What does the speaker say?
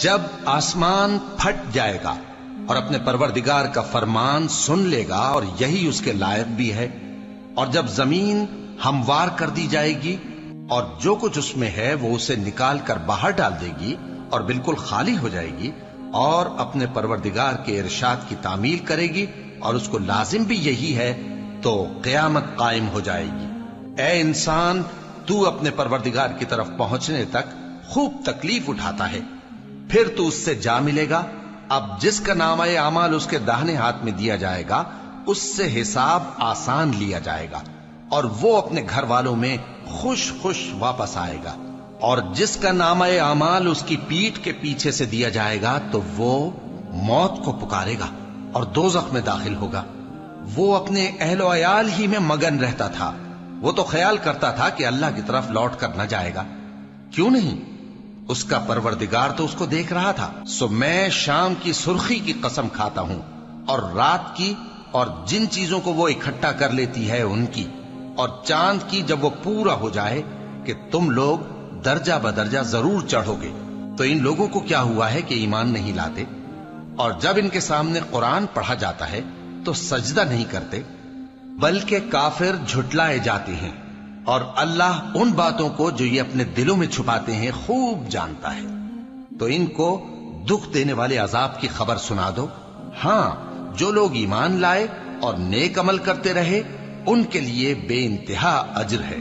جب آسمان پھٹ جائے گا اور اپنے پروردگار کا فرمان سن لے گا اور یہی اس کے لائق بھی ہے، اور جب زمین ہموار کر دی جائے گی اور جو کچھ اس میں ہے وہ اسے نکال کر باہر ڈال دے گی اور بالکل خالی ہو جائے گی اور اپنے پروردگار کے ارشاد کی تعمیل کرے گی اور اس کو لازم بھی یہی ہے، تو قیامت قائم ہو جائے گی۔ اے انسان، تو اپنے پروردگار کی طرف پہنچنے تک خوب تکلیف اٹھاتا ہے، پھر تو اس سے جا ملے گا۔ اب جس کا نامہ اعمال اس کے داہنے ہاتھ میں دیا جائے گا اس سے حساب آسان لیا جائے گا اور وہ اپنے گھر والوں میں خوش خوش واپس آئے گا، اور جس کا نامہ اعمال اس کی پیٹھ کے پیچھے سے دیا جائے گا تو وہ موت کو پکارے گا اور دوزخ میں داخل ہوگا۔ وہ اپنے اہل و عیال ہی میں مگن رہتا تھا، وہ تو خیال کرتا تھا کہ اللہ کی طرف لوٹ کر نہ جائے گا، کیوں نہیں؟ اس کا پروردگار تو اس کو دیکھ رہا تھا۔ سو میں شام کی سرخی کی قسم کھاتا ہوں اور رات کی اور جن چیزوں کو وہ اکٹھا کر لیتی ہے ان کی، اور چاند کی جب وہ پورا ہو جائے، کہ تم لوگ درجہ بدرجہ ضرور چڑھو گے۔ تو ان لوگوں کو کیا ہوا ہے کہ ایمان نہیں لاتے، اور جب ان کے سامنے قرآن پڑھا جاتا ہے تو سجدہ نہیں کرتے، بلکہ کافر جھٹلائے جاتے ہیں، اور اللہ ان باتوں کو جو یہ اپنے دلوں میں چھپاتے ہیں خوب جانتا ہے۔ تو ان کو دکھ دینے والے عذاب کی خبر سنا دو۔ ہاں، جو لوگ ایمان لائے اور نیک عمل کرتے رہے ان کے لیے بے انتہا اجر ہے۔